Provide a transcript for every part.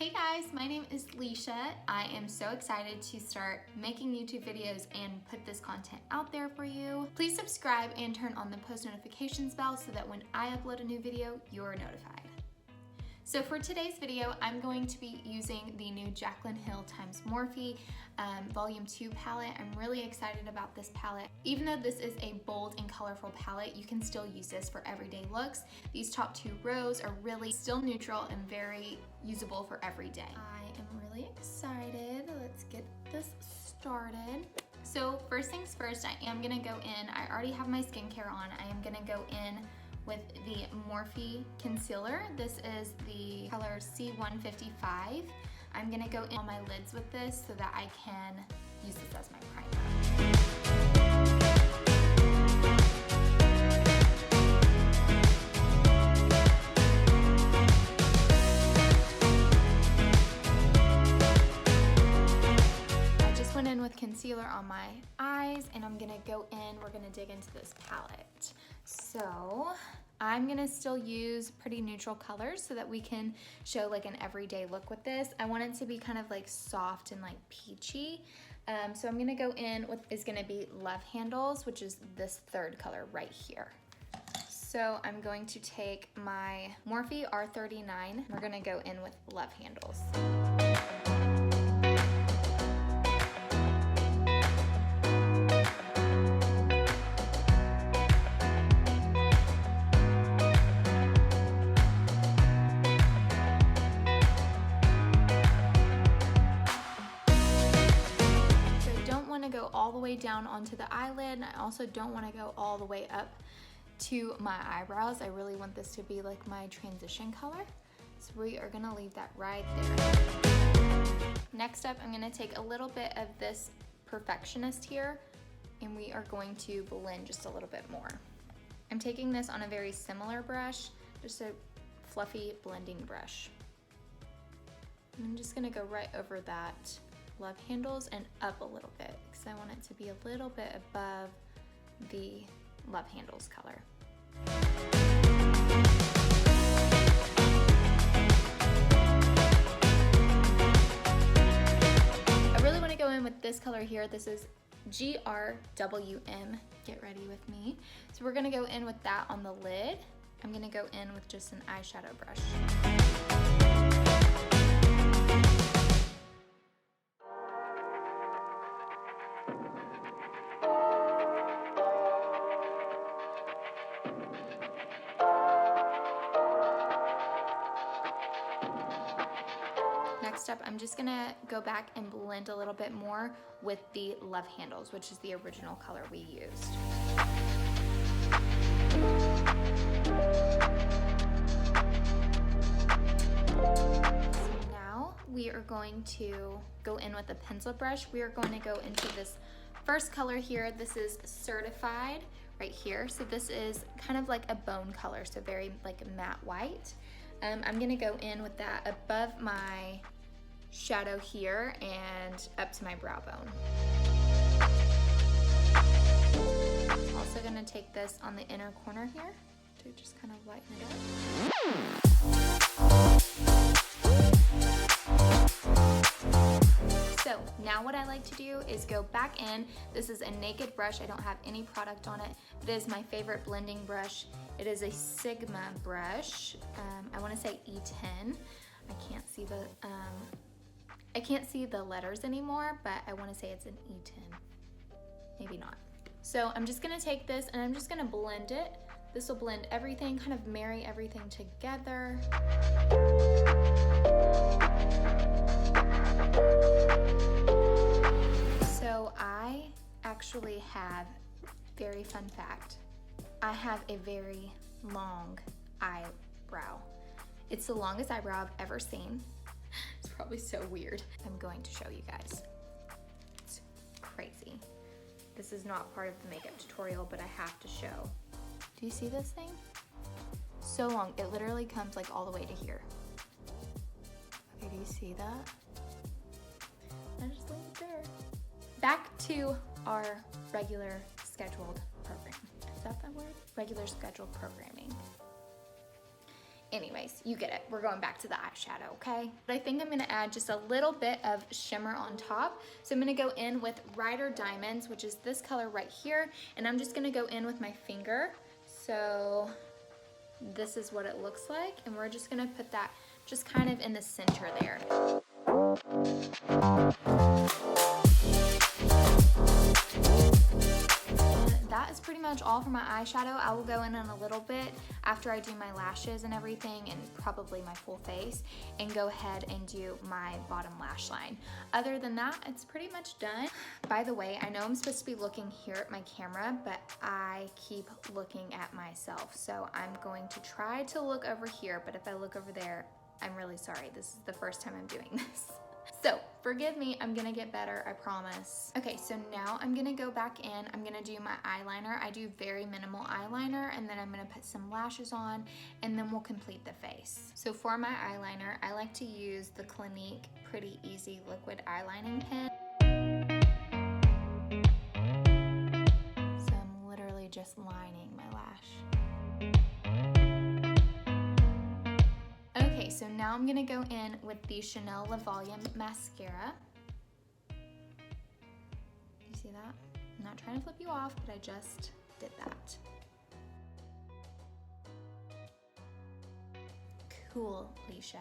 Hey guys, my name is Leisha. I am so excited to start making YouTube videos and put this content out there for you. Please subscribe and turn on the post notifications bell so that when I upload a new video, you're notified. So for today's video, I'm going to be using the new Jaclyn Hill x Morphe Volume 2 palette. I'm really excited about this palette. Even though this is a bold and colorful palette, you can still use this for everyday looks. These top two rows are really still neutral and very usable for every day. I am really excited. Let's get this started. So first things first, I am gonna go in. I already have my skincare on. I am gonna go in with the Morphe concealer. This is the color C155. I'm gonna go in on my lids with this so that I can use this as my primer. I just went in with concealer on my eyes and I'm gonna go in, we're gonna dig into this palette. So I'm gonna still use pretty neutral colors so that we can show like an everyday look with this. I want it to be kind of like soft and like peachy. So I'm gonna go in with is gonna be Love Handles, which is this third color right here. So I'm going to take my Morphe R39. We're gonna go in with Love Handles. Go all the way down onto the eyelid, and I also don't want to go all the way up to my eyebrows. I really want this to be like my transition color, so we are gonna leave that right there. Next up, I'm gonna take a little bit of this Perfectionist here and we are going to blend just a little bit more. I'm taking this on a very similar brush, just a fluffy blending brush. And I'm just gonna go right over that Love Handles and up a little bit because I want it to be a little bit above the Love Handles color. I really want to go in with this color here. This is GRWM. Get ready with me. So we're going to go in with that on the lid. I'm going to go in with just an eyeshadow brush. Next up, I'm just gonna go back and blend a little bit more with the Love Handles, which is the original color we used. So now we are going to go in with a pencil brush. We are going to go into this first color here. This is Certified right here. So this is kind of like a bone color, so very like a matte white. I'm gonna go in with that above my shadow here and up to my brow bone. Also gonna take this on the inner corner here to just kind of lighten it up. So now what I like to do is go back in. This is a naked brush. I don't have any product on it. It is my favorite blending brush. It is a Sigma brush. I want to say E10. I can't see the letters anymore, but I want to say it's an E10. Maybe not. So I'm just gonna take this and I'm just gonna blend it. This will blend everything, kind of marry everything together. So I actually have, very fun fact, I have a very long eyebrow. It's the longest eyebrow I've ever seen. It's probably so weird. I'm going to show you guys. It's crazy. This is not part of the makeup tutorial, but I have to show. Do you see this thing? So long. It literally comes like all the way to here. Okay, do you see that? I just leave it there. Back to our regular scheduled program. Is that the word? Regular scheduled programming. anyways, you get it. We're going back to the eyeshadow, okay? But I think I'm gonna add just a little bit of shimmer on top. So I'm gonna go in with Rider Diamonds, which is this color right here, and I'm just gonna go in with my finger. So this is what it looks like, and we're just gonna put that just kind of in the center there. That is pretty much all for my eyeshadow. I will go in a little bit after I do my lashes and everything, and probably my full face, and go ahead and do my bottom lash line. Other than that, it's pretty much done. By the way, I know I'm supposed to be looking here at my camera, but I keep looking at myself. So I'm going to try to look over here, but if I look over there, I'm really sorry. This is the first time I'm doing this. So forgive me, I'm gonna get better, I promise. Okay, so now I'm gonna go back in. I'm gonna do my eyeliner. I do very minimal eyeliner, and then I'm gonna put some lashes on, and then we'll complete the face. So for my eyeliner, I like to use the Clinique Pretty Easy Liquid Eyelining Pen. So I'm literally just lining my lash. Okay, so now I'm gonna go in with the Chanel Le Volume Mascara. You see that? I'm not trying to flip you off, but I just did that. Cool, Leisha.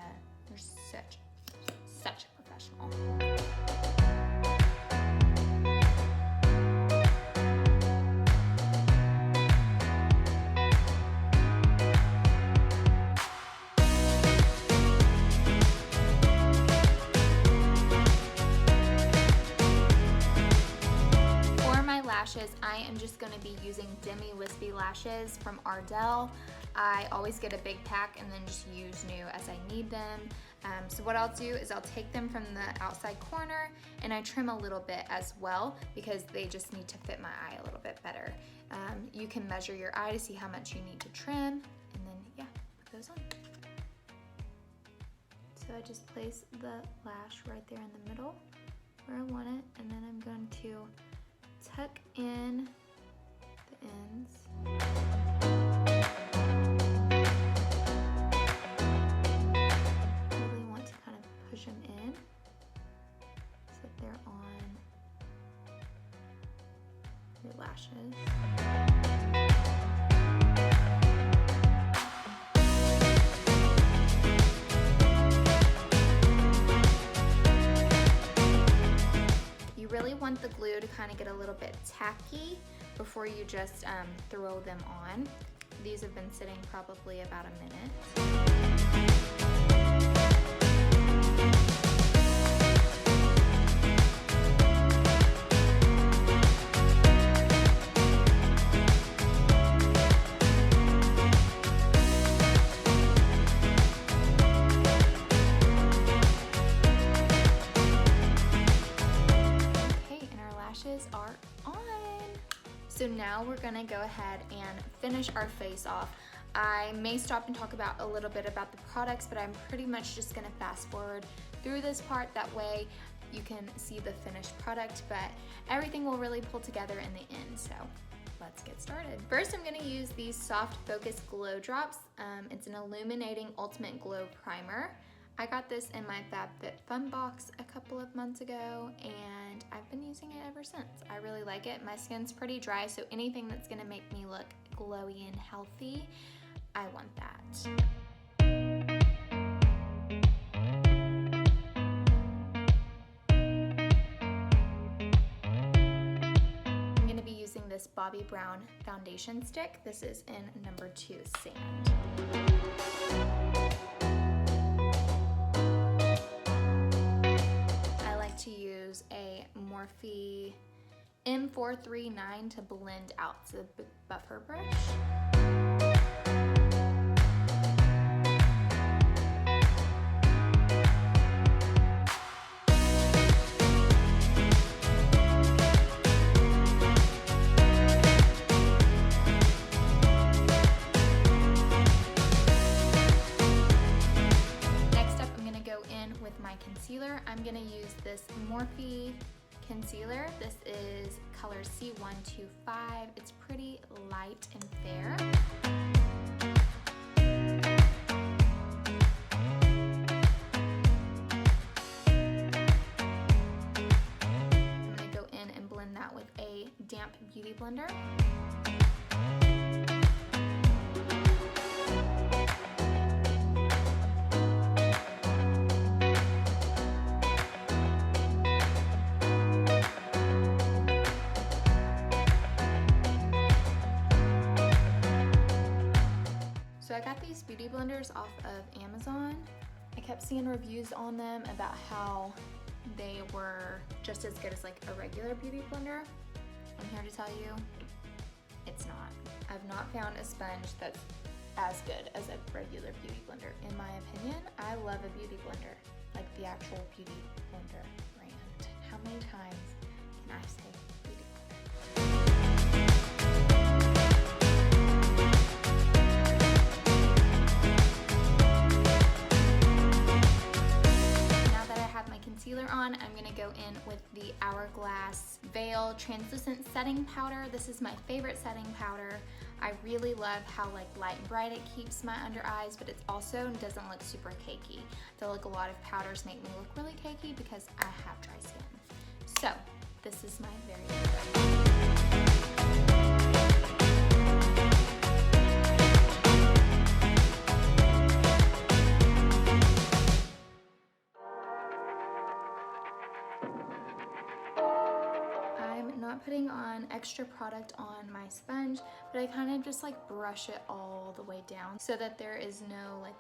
You're such a professional. I am just going to be using Demi Wispy lashes from Ardell. I always get a big pack and then just use new as I need them. So what I'll do is I'll take them from the outside corner and I trim a little bit as well, because they just need to fit my eye a little bit better. You can measure your eye to see how much you need to trim, and then yeah, put those on. So I just place the lash right there in the middle where I want it, and then I'm going to tuck in the ends. Really want to kind of push them in so that they're on your lashes. Really want the glue to kind of get a little bit tacky before you just throw them on. These have been sitting probably about a minute. Are on. So now we're gonna go ahead and finish our face off. I may stop and talk about a little bit about the products, but I'm pretty much just gonna fast forward through this part. That way you can see the finished product, but everything will really pull together in the end. So let's get started. First, I'm gonna use these Soft Focus Glow Drops. It's an illuminating ultimate glow primer. I got this in my FabFitFun box a couple of months ago, and I've been using it ever since. I really like it. My skin's pretty dry, so anything that's gonna make me look glowy and healthy, I want that. I'm gonna be using this Bobbi Brown foundation stick. This is in number 2 Sand. To use a Morphe M439 to blend out the buffer brush. Concealer. I'm gonna use this Morphe concealer. This is color C125. It's pretty light and fair. damp beauty blender. So I got these beauty blenders off of Amazon. I kept seeing reviews on them about how they were just as good as like a regular beauty blender. I'm here to tell you, it's not. I've not found a sponge that's as good as a regular beauty blender. In my opinion, I love a beauty blender, like the actual beauty blender brand. How many times can I say beauty blender? Concealer on, I'm gonna go in with the Hourglass Veil Translucent Setting Powder. This is my favorite setting powder. I really love how like light and bright it keeps my under eyes, but it also doesn't look super cakey. I feel like a lot of powders make me look really cakey because I have dry skin. So this is my very favorite. Putting on extra product on my sponge, but I kind of just like brush it all the way down so that there is no like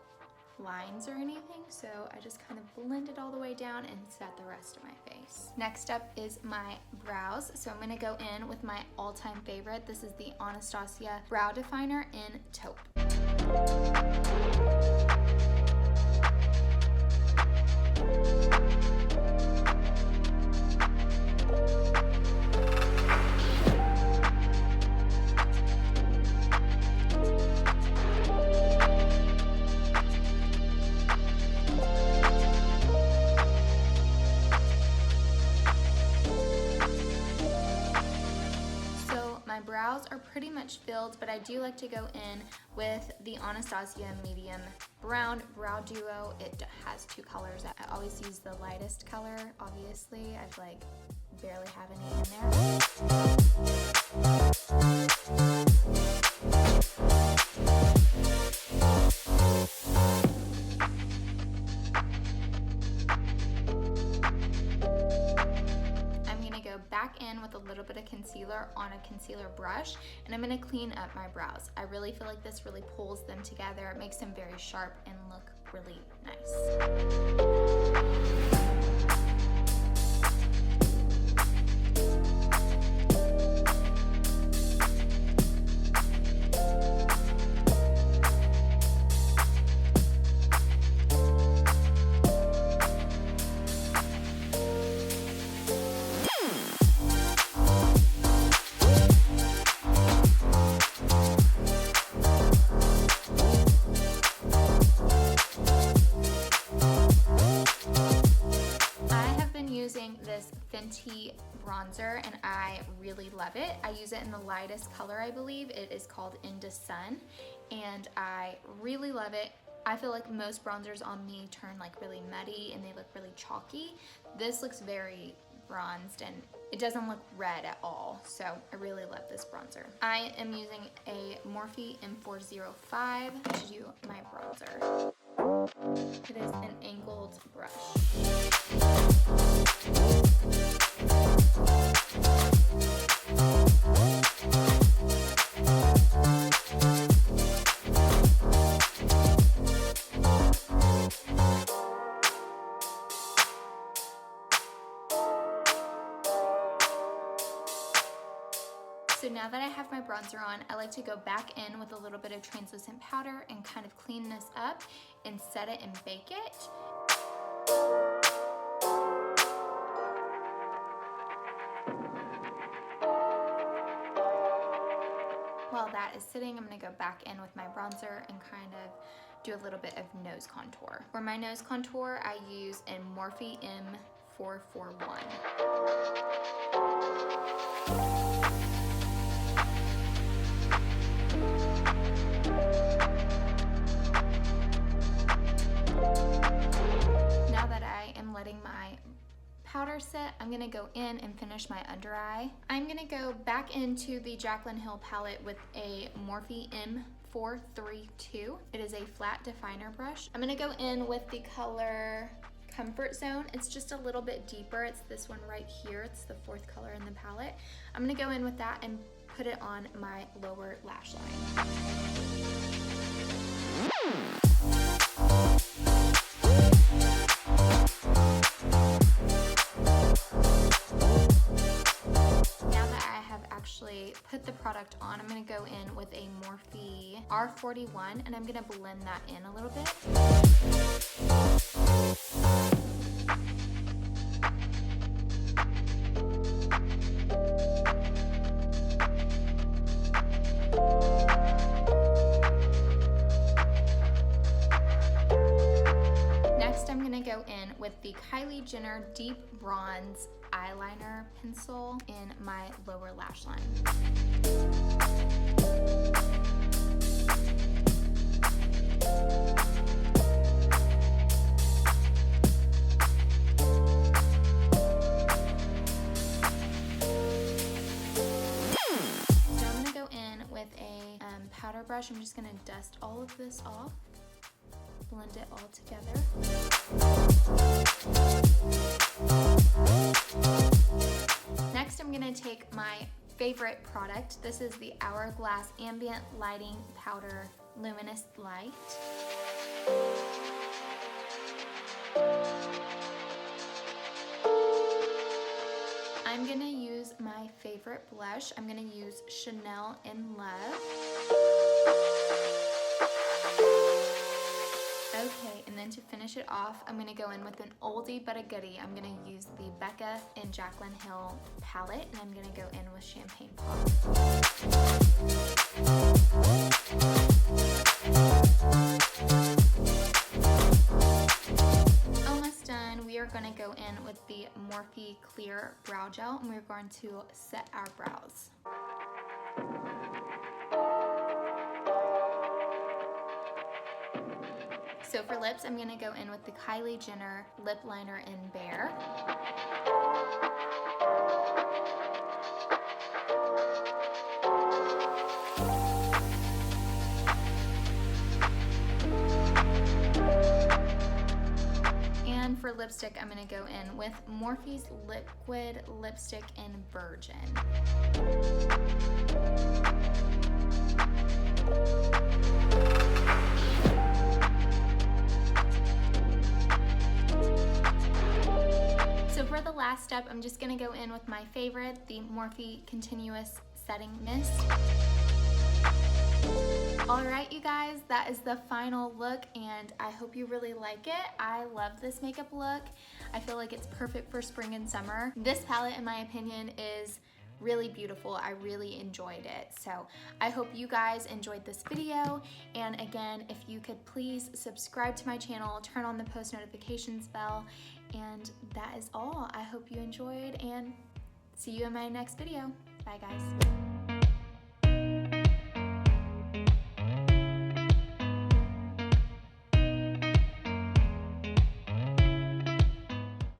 lines or anything. So I just kind of blend it all the way down and set the rest of my face. Next up is my brows. So I'm gonna go in with my all-time favorite. This is the Anastasia Brow Definer in Taupe. Brows are pretty much filled, but I do like to go in with the Anastasia Medium Brown Brow Duo. It has two colors. I always use the lightest color, obviously. I like barely have any in there. Back in with a little bit of concealer on a concealer brush, and I'm going to clean up my brows. I really feel like this really pulls them together. It makes them very sharp and look really nice. Bronzer, and I really love it. I use it in the lightest color, I believe. It is called Into Sun, and I really love it. I feel like most bronzers on me turn like really muddy and they look really chalky. This looks very bronzed and it doesn't look red at all, so I really love this bronzer. I am using a Morphe M405 to do my bronzer. It is an angled brush. So now that I have my bronzer on, I like to go back in with a little bit of translucent powder and kind of clean this up and set it and bake it. While that is sitting, I'm gonna go back in with my bronzer and kind of do a little bit of nose contour. For my nose contour, I use a Morphe M441. powder set, I'm gonna go in and finish my under eye. I'm gonna go back into the Jaclyn Hill palette with a Morphe M432. It is a flat definer brush. I'm gonna go in with the color Comfort Zone. It's just a little bit deeper. It's this one right here. It's the 4th color in the palette. I'm gonna go in with that and put it on my lower lash line. Put the product on, I'm going to go in with a Morphe R41 and I'm going to blend that in a little bit. Next I'm going to go in with the Kylie Jenner Deep Bronze Eyeliner pencil in my lower lash line. So I'm gonna go in with a powder brush. I'm just gonna dust all of this off, blend it all together. Next, I'm gonna take my favorite product. This is the Hourglass Ambient Lighting Powder Luminous Light. I'm gonna use my favorite blush. I'm gonna use Chanel In Love. Okay, and then to finish it off, I'm gonna go in with an oldie but a goodie. I'm gonna use the Becca and Jaclyn Hill palette, and I'm gonna go in with Champagne Pop. Almost done. We are gonna go in with the Morphe Clear Brow Gel, and we're going to set our brows. So for lips, I'm gonna go in with the Kylie Jenner Lip Liner in Bare. And for lipstick, I'm gonna go in with Morphe's Liquid Lipstick in Virgin. So for the last step, I'm just gonna go in with my favorite, the Morphe Continuous Setting Mist. All right, you guys, that is the final look, and I hope you really like it. I love this makeup look. I feel like it's perfect for spring and summer. This palette, in my opinion, is really beautiful. I really enjoyed it. So I hope you guys enjoyed this video. And again, if you could please subscribe to my channel, turn on the post notifications bell, and that is all. I hope you enjoyed, and see you in my next video. Bye, guys.